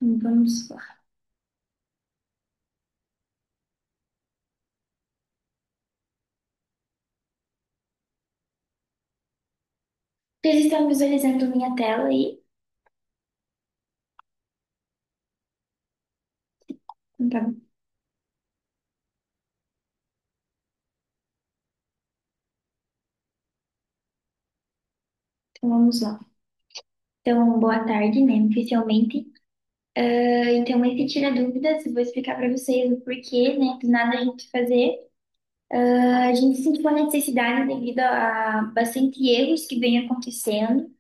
Vamos lá. Vocês estão visualizando minha tela aí? Então, tá bom. Então vamos lá. Então, boa tarde, né? Oficialmente. Então, esse tira dúvidas, eu vou explicar para vocês o porquê, né? Do nada a gente fazer. A gente sentiu a necessidade devido a bastante erros que vem acontecendo.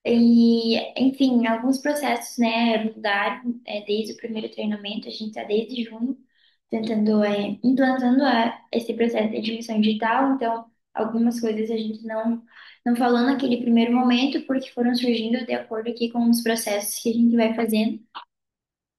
E, enfim, alguns processos, né, mudaram desde o primeiro treinamento, a gente está desde junho tentando, implantando esse processo de admissão digital, então algumas coisas a gente não falou naquele primeiro momento, porque foram surgindo de acordo aqui com os processos que a gente vai fazendo.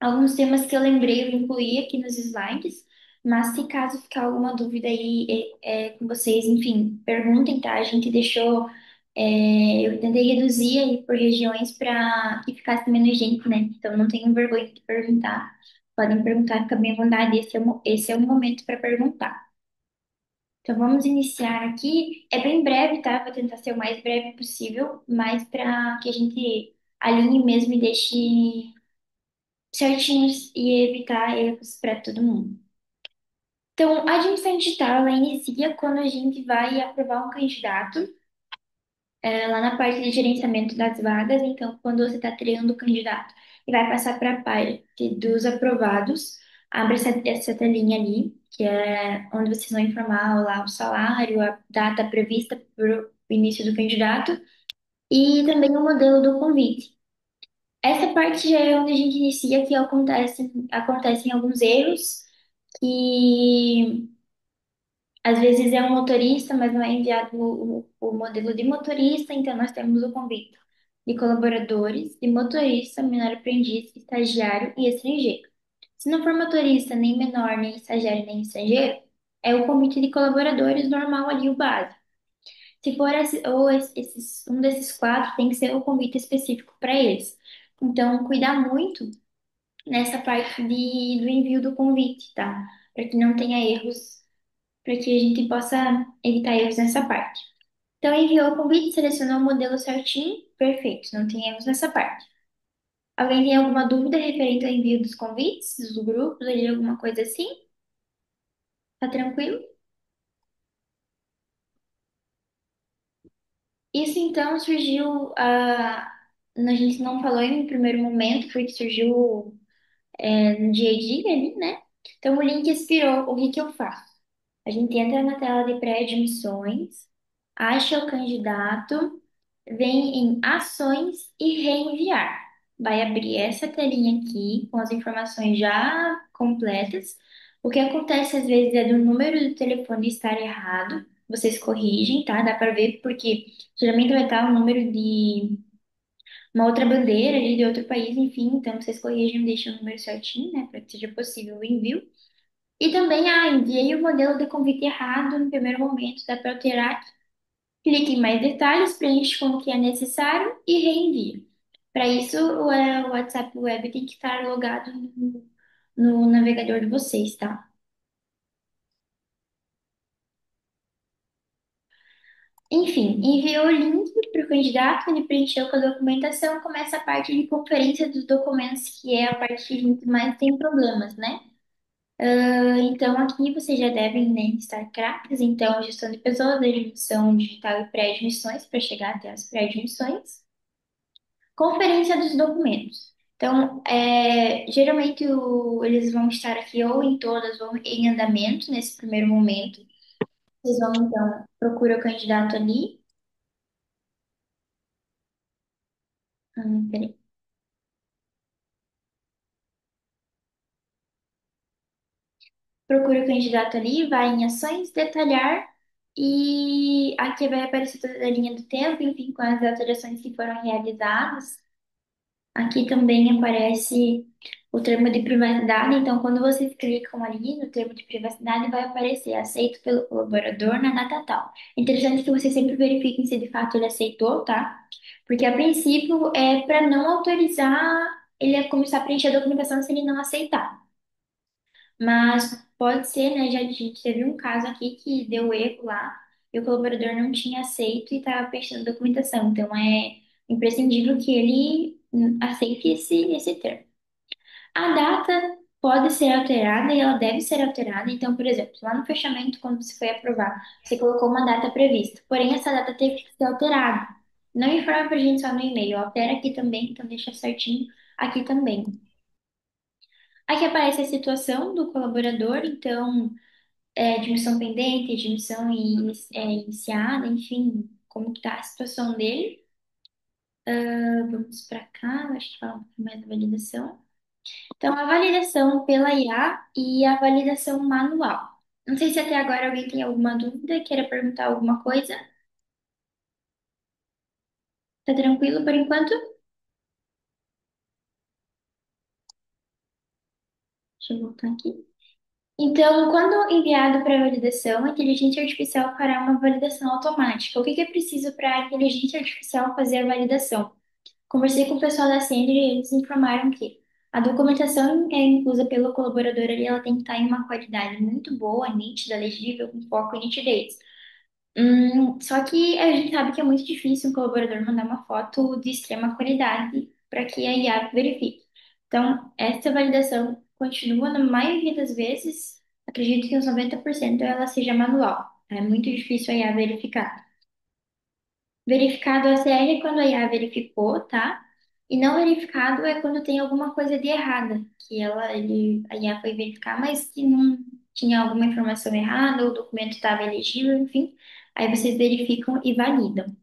Alguns temas que eu lembrei, eu incluí aqui nos slides, mas se caso ficar alguma dúvida aí com vocês, enfim, perguntem, tá? A gente deixou, eu tentei reduzir aí por regiões para que ficasse menos gente, né? Então não tenham vergonha de perguntar. Podem perguntar, fica bem à vontade, esse é o momento para perguntar. Então vamos iniciar aqui. É bem breve, tá? Vou tentar ser o mais breve possível, mas para que a gente alinhe mesmo e deixe certinhos e evitar erros para todo mundo. Então, a admissão digital, ela inicia quando a gente vai aprovar um candidato, lá na parte de gerenciamento das vagas. Então, quando você está criando o candidato e vai passar para a parte dos aprovados, abre essa telinha ali, que é onde vocês vão informar lá o salário, a data prevista para o início do candidato e também o modelo do convite. Essa parte já é onde a gente inicia que acontecem alguns erros, que às vezes é um motorista, mas não é enviado o modelo de motorista, então nós temos o convite de colaboradores, de motorista, menor aprendiz, estagiário e estrangeiro. Se não for motorista, nem menor, nem estagiário, nem estrangeiro, é o convite de colaboradores normal ali, o básico. Se for um desses quatro, tem que ser o convite específico para eles. Então, cuidar muito nessa parte do envio do convite, tá? Para que não tenha erros, para que a gente possa evitar erros nessa parte. Então, enviou o convite, selecionou o modelo certinho, perfeito, não tem erros nessa parte. Alguém tem alguma dúvida referente ao envio dos convites, dos grupos, ali, alguma coisa assim? Tá tranquilo? Isso então surgiu, a gente não falou em um primeiro momento, porque surgiu no dia a dia ali, né? Então o link expirou, o que que eu faço? A gente entra na tela de pré-admissões, acha o candidato, vem em ações e reenviar. Vai abrir essa telinha aqui com as informações já completas. O que acontece às vezes é do número do telefone estar errado. Vocês corrigem, tá? Dá para ver porque geralmente vai estar o número de uma outra bandeira ali de outro país, enfim. Então vocês corrigem e deixam o número certinho, né? Para que seja possível o envio. E também, enviei o modelo de convite errado no primeiro momento, dá para alterar. Clique em mais detalhes, preenche com o que é necessário e reenvia. Para isso, o WhatsApp Web tem que estar logado no navegador de vocês, tá? Enfim, enviou o link para o candidato, ele preencheu com a documentação, começa a parte de conferência dos documentos, que é a parte que a gente mais tem problemas, né? Então, aqui vocês já devem, né, estar craques, então, gestão de pessoas, admissão digital e pré-admissões, para chegar até as pré-admissões. Conferência dos documentos. Então, geralmente eles vão estar aqui ou em todas ou em andamento nesse primeiro momento. Vocês vão, então, procura o candidato ali. Peraí. Procura o candidato ali, vai em ações, detalhar, e aqui vai aparecer toda a linha do tempo, enfim, com as alterações que foram realizadas. Aqui também aparece o termo de privacidade, então quando vocês clicam ali no termo de privacidade, vai aparecer aceito pelo colaborador na data tal. Interessante que vocês sempre verifiquem se de fato ele aceitou, tá? Porque a princípio é para não autorizar. ele ia começar a preencher a documentação se ele não aceitar. Mas pode ser, né? Já a gente teve um caso aqui que deu erro lá e o colaborador não tinha aceito e estava preenchendo a documentação. Então é imprescindível que ele aceite esse termo. A data pode ser alterada e ela deve ser alterada. Então, por exemplo, lá no fechamento, quando você foi aprovar, você colocou uma data prevista. Porém, essa data teve que ser alterada. Não informa pra gente só no e-mail, altera aqui também, então deixa certinho aqui também. Aqui aparece a situação do colaborador, então, admissão pendente, admissão iniciada, enfim, como que tá a situação dele. Vamos para cá, acho que fala um pouco mais da validação. Então, a validação pela IA e a validação manual. Não sei se até agora alguém tem alguma dúvida, queira perguntar alguma coisa. Tá tranquilo por enquanto? Deixa eu voltar aqui. Então, quando enviado para validação, a inteligência artificial fará uma validação automática. O que que é preciso para a inteligência artificial fazer a validação? Conversei com o pessoal da Sender e eles informaram que a documentação é inclusa pelo colaborador ali, ela tem que estar em uma qualidade muito boa, nítida, legível, com foco e nitidez. Só que a gente sabe que é muito difícil um colaborador mandar uma foto de extrema qualidade para que a IA verifique. Então, essa validação continua, na maioria das vezes, acredito que uns 90% ela seja manual. É muito difícil a IA verificar. Verificado OCR é quando a IA verificou, tá? E não verificado é quando tem alguma coisa de errada, que a IA foi verificar, mas que não tinha alguma informação errada, o documento estava elegível, enfim. Aí vocês verificam e validam.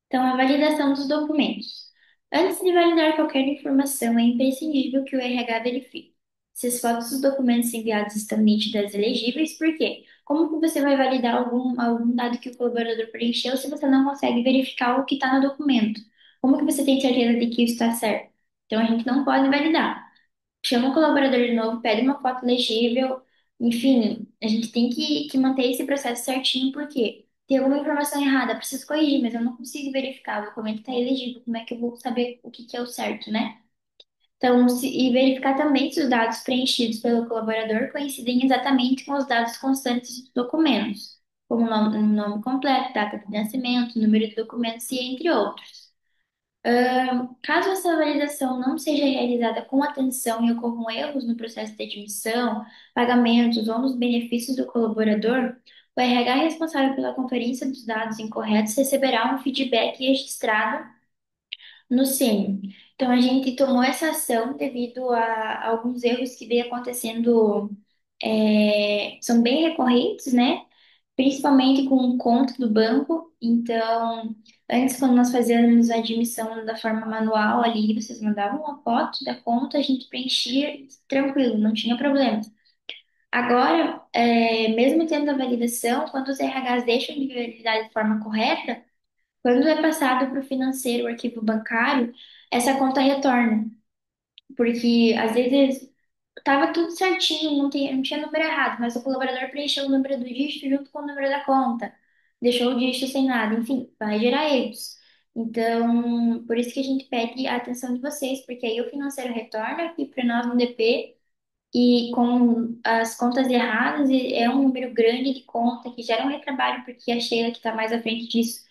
Então, a validação dos documentos. Antes de validar qualquer informação, é imprescindível que o RH verifique se as fotos dos documentos enviados estão nítidas e legíveis. Por quê? Como que você vai validar algum dado que o colaborador preencheu se você não consegue verificar o que está no documento? Como que você tem certeza de que isso está certo? Então, a gente não pode validar. Chama o colaborador de novo, pede uma foto legível, enfim, a gente tem que manter esse processo certinho, porque tem alguma informação errada, preciso corrigir, mas eu não consigo verificar, o documento está ilegível, como é que eu vou saber o que que é o certo, né? Então, e verificar também se os dados preenchidos pelo colaborador coincidem exatamente com os dados constantes dos documentos, como o nome completo, data de nascimento, número de documentos e entre outros. Caso essa validação não seja realizada com atenção e ocorram erros no processo de admissão, pagamentos ou nos benefícios do colaborador, o RH responsável pela conferência dos dados incorretos receberá um feedback registrado no Sênior. Então, a gente tomou essa ação devido a alguns erros que vem acontecendo, são bem recorrentes, né? Principalmente com conta do banco. Então, antes, quando nós fazíamos a admissão da forma manual ali, vocês mandavam uma foto da conta, a gente preenchia tranquilo, não tinha problema. Agora, mesmo tendo a validação, quando os RHs deixam de validar de forma correta, quando é passado para o financeiro, o arquivo bancário, essa conta retorna. Porque às vezes tava tudo certinho, não tinha número errado, mas o colaborador preencheu o número do dígito junto com o número da conta, deixou o dígito sem nada, enfim, vai gerar erros. Então, por isso que a gente pede a atenção de vocês, porque aí o financeiro retorna aqui para nós no DP e com as contas erradas, e é um número grande de conta que gera um retrabalho, porque a Sheila, que está mais à frente disso,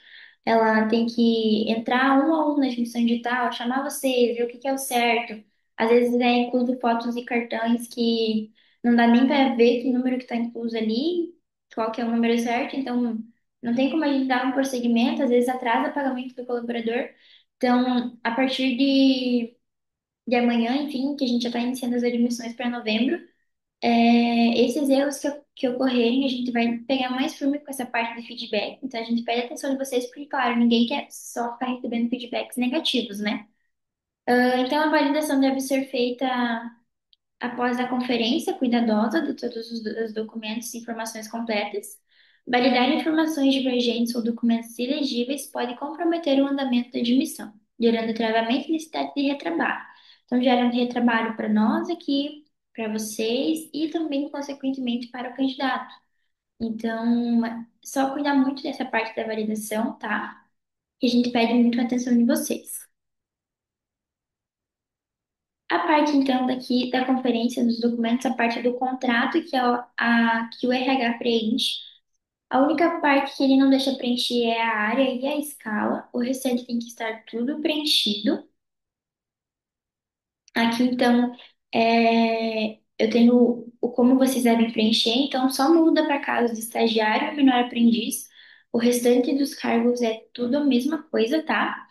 ela tem que entrar um a um na admissão digital, chamar vocês, ver o que que é o certo. Às vezes é incluso fotos e cartões que não dá nem para ver que número que está incluso ali, qual que é o número certo, então não tem como a gente dar um prosseguimento, às vezes atrasa o pagamento do colaborador. Então, a partir de amanhã, enfim, que a gente já está iniciando as admissões para novembro, esses erros que ocorrerem, a gente vai pegar mais firme com essa parte de feedback. Então, a gente pede atenção de vocês, porque, claro, ninguém quer só ficar recebendo feedbacks negativos, né? Então, a validação deve ser feita após a conferência cuidadosa de todos os documentos e informações completas. Validar informações divergentes ou documentos ilegíveis pode comprometer o andamento da admissão, gerando travamento e necessidade de retrabalho. Então, gera um retrabalho para nós aqui, para vocês e também, consequentemente, para o candidato. Então, só cuidar muito dessa parte da validação, tá? E a gente pede muito a atenção de vocês. A parte, então, daqui da conferência dos documentos, a parte do contrato, que é que o RH preenche. A única parte que ele não deixa preencher é a área e a escala. O restante tem que estar tudo preenchido. Aqui, então, eu tenho o como vocês devem preencher, então só muda para caso de estagiário e menor aprendiz. O restante dos cargos é tudo a mesma coisa, tá?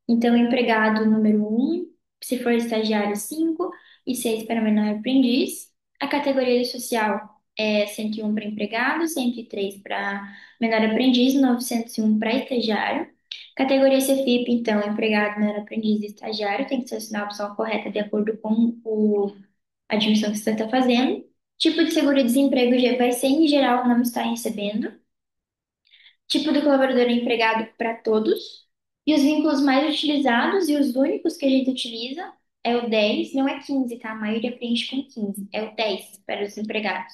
Então, empregado número um, se for estagiário, 5 e 6 para menor aprendiz. A categoria de social é 101 para empregado, 103 para menor aprendiz, 901 para estagiário. Categoria CFIP, então, empregado, menor aprendiz e estagiário, tem que selecionar a opção correta de acordo com a admissão que você está fazendo. Tipo de seguro-desemprego vai ser, em geral, não está recebendo. Tipo de colaborador empregado para todos. E os vínculos mais utilizados e os únicos que a gente utiliza é o 10, não é 15, tá? A maioria preenche com 15, é o 10 para os empregados.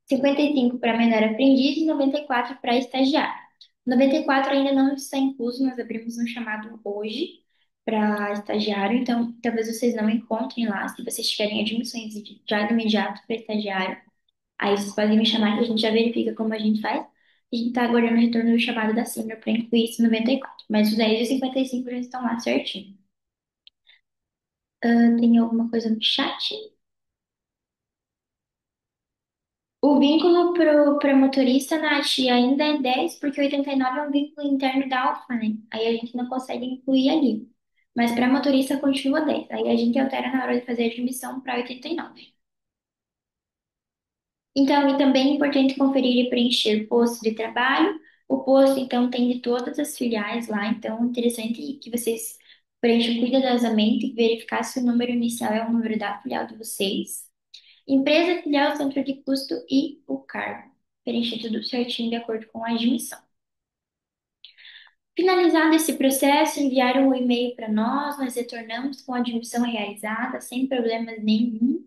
55 para menor aprendiz e 94 para estagiário. 94 ainda não está incluso, nós abrimos um chamado hoje para estagiário, então talvez vocês não encontrem lá, se vocês tiverem admissões já de imediato para estagiário. Aí vocês podem me chamar que a gente já verifica como a gente faz. A gente tá aguardando o retorno do chamado da Senior para incluir esse 94. Mas os 10 e os 55 já estão lá certinho. Tem alguma coisa no chat? O vínculo para motorista, Nath, ainda é 10 porque 89 é um vínculo interno da Alfa, né? Aí a gente não consegue incluir ali. Mas para motorista continua 10. Aí a gente altera na hora de fazer a admissão para 89. Então, e também é importante conferir e preencher posto de trabalho. O posto, então, tem de todas as filiais lá, então, interessante que vocês preencham cuidadosamente e verificar se o número inicial é o número da filial de vocês. Empresa, filial, centro de custo e o cargo. Preencher tudo certinho de acordo com a admissão. Finalizado esse processo, enviaram um e-mail para nós retornamos com a admissão realizada, sem problemas nenhum.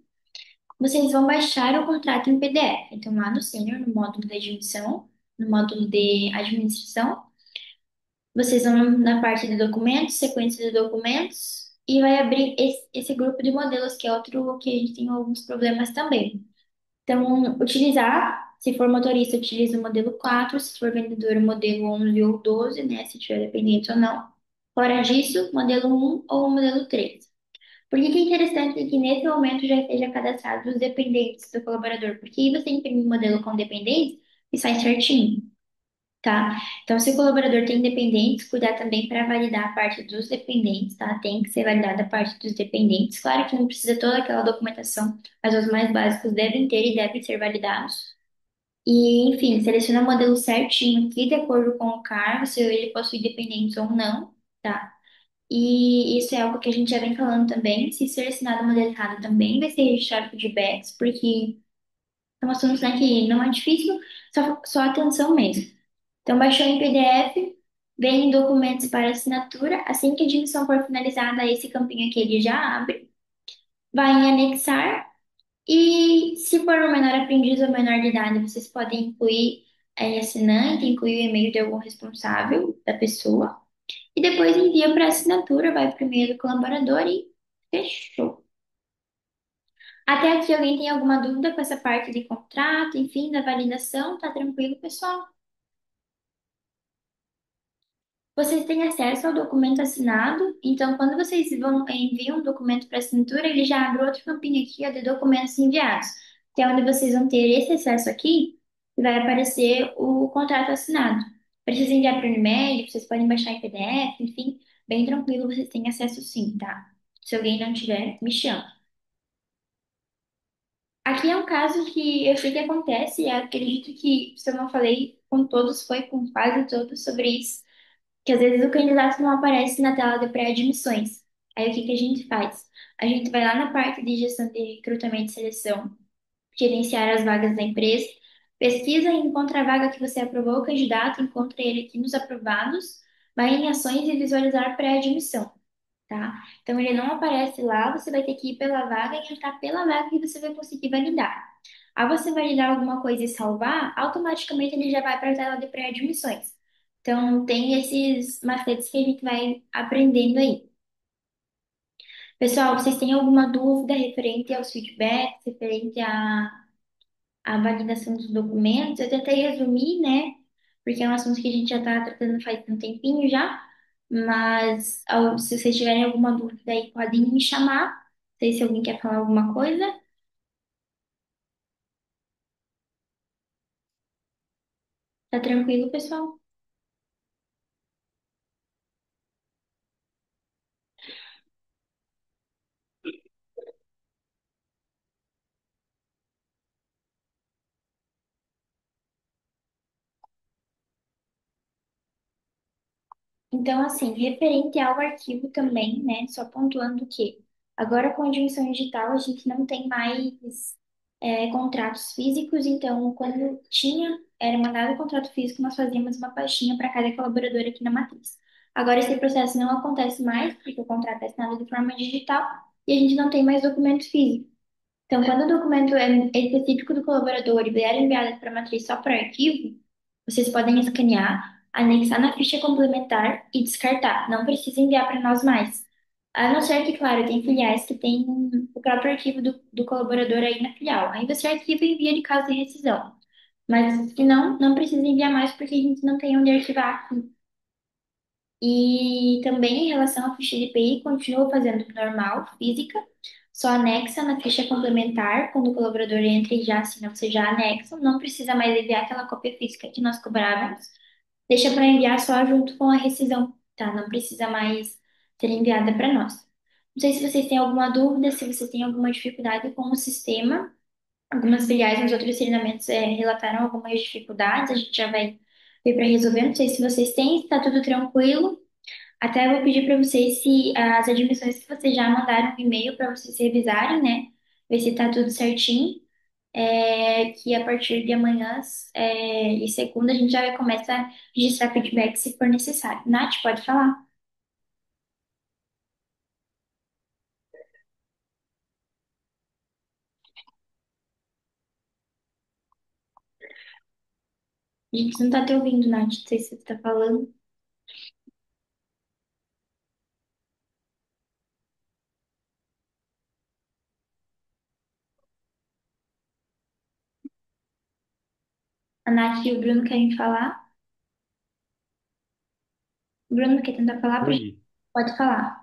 Vocês vão baixar o contrato em PDF. Então, lá no Sênior, no módulo de admissão, no módulo de administração, vocês vão na parte de documentos, sequência de documentos, e vai abrir esse grupo de modelos, que é outro que a gente tem alguns problemas também. Então, utilizar, se for motorista, utiliza o modelo 4, se for vendedor, o modelo 11 ou 12, né, se tiver dependente ou não. Fora disso, modelo um ou o modelo 3. Por que que é interessante que nesse momento já esteja cadastrado os dependentes do colaborador? Porque aí você imprime o modelo com dependentes e sai certinho, tá? Então, se o colaborador tem dependentes, cuidar também para validar a parte dos dependentes, tá? Tem que ser validada a parte dos dependentes. Claro que não precisa toda aquela documentação, mas os mais básicos devem ter e devem ser validados. E, enfim, seleciona o modelo certinho aqui, de acordo com o cargo, se ele possui dependentes ou não, tá? E isso é algo que a gente já vem falando também. Se selecionar o modelo errado também vai ser registrado feedbacks, porque são assuntos, né, que não é difícil, só atenção mesmo. Então, baixou em PDF, vem em documentos para assinatura. Assim que a admissão for finalizada, esse campinho aqui ele já abre. Vai em anexar. E se for um menor aprendiz ou menor de idade, vocês podem incluir assinante, incluir o e-mail de algum responsável da pessoa. E depois envia para assinatura, vai para o e-mail do colaborador e fechou. Até aqui alguém tem alguma dúvida com essa parte de contrato, enfim, da validação? Tá tranquilo, pessoal? Vocês têm acesso ao documento assinado, então quando vocês enviam um documento para assinatura, ele já abre outro campinho aqui, ó, de documentos enviados, que é onde vocês vão ter esse acesso aqui, e vai aparecer o contrato assinado. Precisa enviar para o e-mail, vocês podem baixar em PDF, enfim, bem tranquilo, vocês têm acesso sim, tá? Se alguém não tiver, me chama. Aqui é um caso que eu sei que acontece, e acredito que, se eu não falei com todos, foi com quase todos sobre isso, que às vezes o candidato não aparece na tela de pré-admissões. Aí o que que a gente faz? A gente vai lá na parte de gestão de recrutamento e seleção, gerenciar as vagas da empresa, pesquisa e encontra a vaga que você aprovou o candidato, encontra ele aqui nos aprovados, vai em ações e visualizar pré-admissão, tá? Então ele não aparece lá, você vai ter que ir pela vaga e entrar pela vaga que você vai conseguir validar. Ao você validar alguma coisa e salvar, automaticamente ele já vai para a tela de pré-admissões. Então tem esses macetes que a gente vai aprendendo aí. Pessoal, vocês têm alguma dúvida referente aos feedbacks, referente à validação dos documentos? Eu tentei resumir, né? Porque é um assunto que a gente já está tratando faz um tempinho já. Mas se vocês tiverem alguma dúvida aí, podem me chamar. Não sei se alguém quer falar alguma coisa. Tá tranquilo, pessoal? Então, assim, referente ao arquivo também, né? Só pontuando que agora com a dimensão digital a gente não tem mais contratos físicos, então quando tinha, era mandado o contrato físico, nós fazíamos uma pastinha para cada colaborador aqui na matriz. Agora esse processo não acontece mais, porque o contrato é assinado de forma digital e a gente não tem mais documentos físicos. Então, quando o documento é específico do colaborador e vier enviado para a matriz só para arquivo, vocês podem escanear, anexar na ficha complementar e descartar. Não precisa enviar para nós mais. A não ser que, claro, tem filiais que têm o próprio arquivo do colaborador aí na filial. Aí você arquiva e envia de caso de rescisão. Mas se não, não precisa enviar mais porque a gente não tem onde arquivar aqui. E também em relação à ficha de EPI, continua fazendo normal, física, só anexa na ficha complementar, quando o colaborador entra e já assina, você já anexa, não precisa mais enviar aquela cópia física que nós cobrávamos, deixa para enviar só junto com a rescisão, tá? Não precisa mais ser enviada para nós. Não sei se vocês têm alguma dúvida, se vocês têm alguma dificuldade com o sistema. Algumas filiais nos outros treinamentos relataram algumas dificuldades, a gente já vai ver para resolver. Não sei se vocês têm, se está tudo tranquilo. Até eu vou pedir para vocês se as admissões que vocês já mandaram um e-mail para vocês revisarem, né? Ver se tá tudo certinho. Que a partir de amanhã e segunda a gente já vai começar a registrar feedback se for necessário. Nath, pode falar. A gente não tá te ouvindo, Nath. Não sei se você tá falando. A Nath e o Bruno querem falar. O Bruno quer tentar falar pra gente. Oi. Pode falar.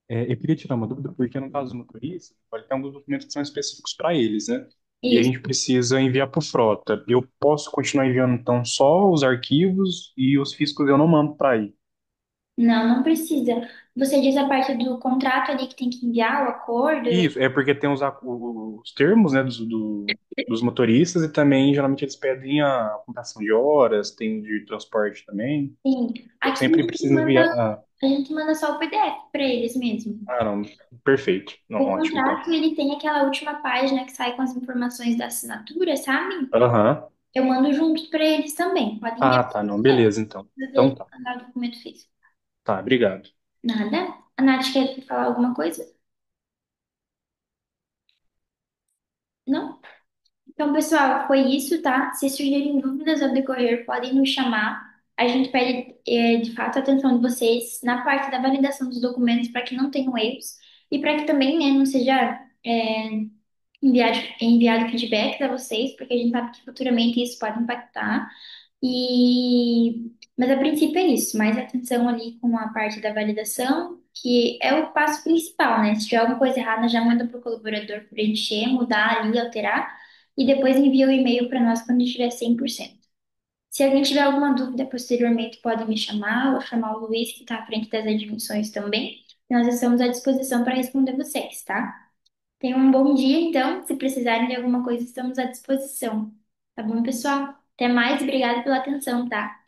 Eu queria tirar uma dúvida, porque no caso do motorista, pode ter alguns documentos que são específicos para eles, né? E a Isso. gente precisa enviar para o Frota. Eu posso continuar enviando, então, só os arquivos e os físicos eu não mando para aí. Não, não precisa. Você diz a parte do contrato ali que tem que enviar, o acordo. Isso, é porque tem os termos, né, dos motoristas e também, geralmente, eles pedem a contação de horas, tem o de transporte também. Sim. Eu Aqui sempre preciso enviar. a gente manda só o PDF para eles mesmo. Não, perfeito. Não, O ótimo, então. contrato, ele tem aquela última página que sai com as informações da assinatura, sabe? Aham. Eu mando junto para eles também. Podem enviar Ah, se tá, não, quiser. beleza, então. Não Então precisa tá. mandar o documento físico. Tá, obrigado. Nada. A Nath quer falar alguma coisa? Não? Então, pessoal, foi isso, tá? Se surgirem dúvidas ao decorrer, podem nos chamar. A gente pede, de fato, a atenção de vocês na parte da validação dos documentos para que não tenham erros e para que também, né, não seja enviado feedbacks a vocês, porque a gente sabe que futuramente isso pode impactar. Mas a princípio é isso, mais atenção ali com a parte da validação, que é o passo principal, né? Se tiver alguma coisa errada, já manda para o colaborador preencher, mudar ali, alterar, e depois envia o e-mail para nós quando estiver 100%. Se alguém tiver alguma dúvida posteriormente, pode me chamar ou chamar o Luiz, que está à frente das admissões também. Nós estamos à disposição para responder vocês, tá? Tenham um bom dia, então. Se precisarem de alguma coisa, estamos à disposição. Tá bom, pessoal? Até mais, obrigada pela atenção, tá?